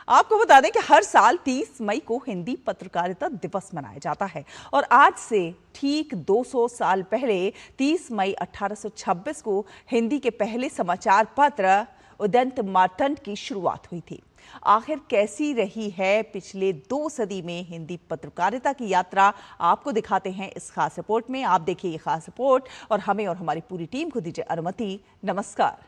आपको बता दें कि हर साल 30 मई को हिंदी पत्रकारिता दिवस मनाया जाता है और आज से ठीक 200 साल पहले 30 मई 1826 को हिंदी के पहले समाचार पत्र उदंत मार्तंड की शुरुआत हुई थी। आखिर कैसी रही है पिछले 2 सदी में हिंदी पत्रकारिता की यात्रा, आपको दिखाते हैं इस खास रिपोर्ट में। आप देखिए ये खास रिपोर्ट और हमें और हमारी पूरी टीम को दीजिए अनुमति। नमस्कार।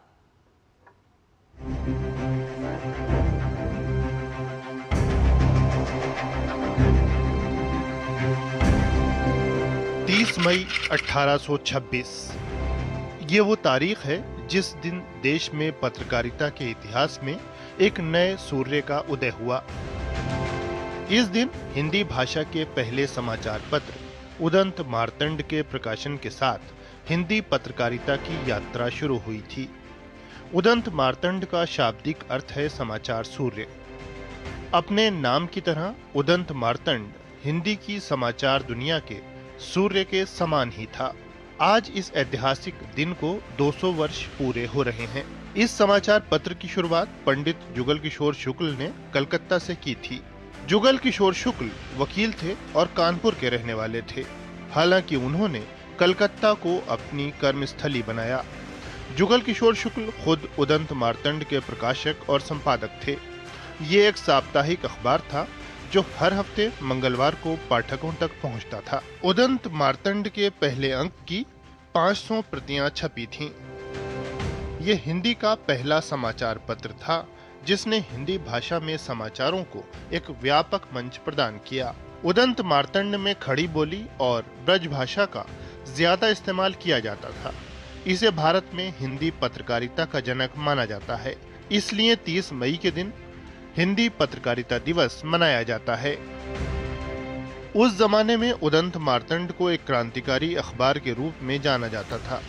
30 मई 1826 ये वो तारीख है जिस दिन देश में पत्रकारिता के इतिहास में एक नए सूर्य का उदय हुआ। इस दिन हिंदी भाषा के पहले समाचार पत्र उदंत मार्तंड के प्रकाशन के साथ हिंदी पत्रकारिता की यात्रा शुरू हुई थी। उदंत मार्तंड का शाब्दिक अर्थ है समाचार सूर्य। अपने नाम की तरह उदंत मार्तंड हिंदी की समाचार दुनिया के सूर्य के समान ही था। आज इस ऐतिहासिक दिन को 200 वर्ष पूरे हो रहे हैं। इस समाचार पत्र की शुरुआत पंडित जुगल किशोर शुक्ल ने कलकत्ता से की थी। जुगल किशोर शुक्ल वकील थे और कानपुर के रहने वाले थे। हालांकि उन्होंने कलकत्ता को अपनी कर्मस्थली बनाया। जुगल किशोर शुक्ल खुद उदंत मार्तंड के प्रकाशक और संपादक थे। ये एक साप्ताहिक अखबार था जो हर हफ्ते मंगलवार को पाठकों तक पहुंचता था। उदंत मार्तंड के पहले अंक की 500 प्रतियां छपी थीं। ये हिंदी का पहला समाचार पत्र था जिसने हिंदी भाषा में समाचारों को एक व्यापक मंच प्रदान किया। उदंत मार्तंड में खड़ी बोली और ब्रज भाषा का ज्यादा इस्तेमाल किया जाता था। इसे भारत में हिंदी पत्रकारिता का जनक माना जाता है। इसलिए 30 मई के दिन हिंदी पत्रकारिता दिवस मनाया जाता है। उस जमाने में उदंत मार्तंड को एक क्रांतिकारी अखबार के रूप में जाना जाता था।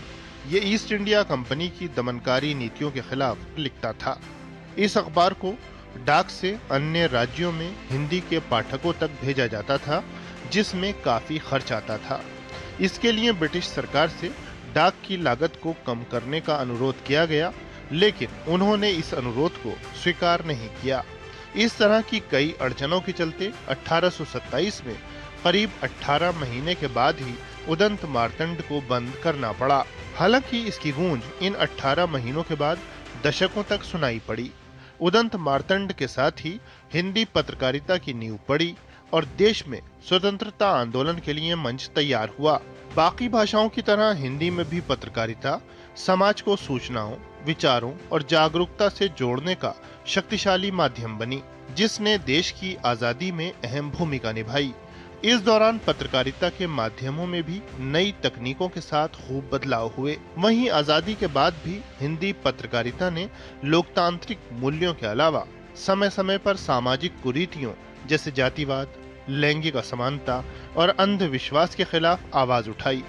ये ईस्ट इंडिया कंपनी की दमनकारी नीतियों के खिलाफ लिखता था। इस अखबार को डाक से अन्य राज्यों में हिंदी के पाठकों तक भेजा जाता था, जिसमें काफी खर्च आता था। इसके लिए ब्रिटिश सरकार से डाक की लागत को कम करने का अनुरोध किया गया, लेकिन उन्होंने इस अनुरोध को स्वीकार नहीं किया। इस तरह की कई अड़चनों के चलते 1827 में करीब 18 महीने के बाद ही उदंत मार्तंड को बंद करना पड़ा। हालांकि इसकी गूंज इन 18 महीनों के बाद दशकों तक सुनाई पड़ी। उदंत मार्तंड के साथ ही हिंदी पत्रकारिता की नींव पड़ी और देश में स्वतंत्रता आंदोलन के लिए मंच तैयार हुआ। बाकी भाषाओं की तरह हिंदी में भी पत्रकारिता समाज को सूचनाओं, विचारों और जागरूकता से जोड़ने का शक्तिशाली माध्यम बनी, जिसने देश की आजादी में अहम भूमिका निभाई। इस दौरान पत्रकारिता के माध्यमों में भी नई तकनीकों के साथ खूब बदलाव हुए। वहीं आजादी के बाद भी हिंदी पत्रकारिता ने लोकतांत्रिक मूल्यों के अलावा समय समय पर सामाजिक कुरीतियों जैसे जातिवाद, लैंगिक असमानता और अंधविश्वास के खिलाफ आवाज उठाई।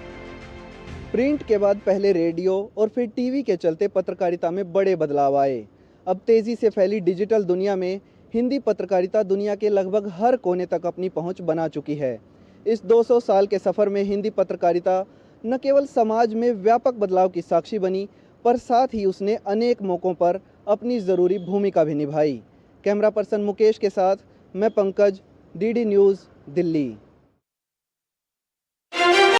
प्रिंट के बाद पहले रेडियो और फिर टीवी के चलते पत्रकारिता में बड़े बदलाव आए। अब तेजी से फैली डिजिटल दुनिया में हिंदी पत्रकारिता दुनिया के लगभग हर कोने तक अपनी पहुंच बना चुकी है। इस 200 साल के सफर में हिंदी पत्रकारिता न केवल समाज में व्यापक बदलाव की साक्षी बनी, पर साथ ही उसने अनेक मौकों पर अपनी जरूरी भूमिका भी निभाई। कैमरा पर्सन मुकेश के साथ मैं पंकज, डीडी न्यूज़, दिल्ली।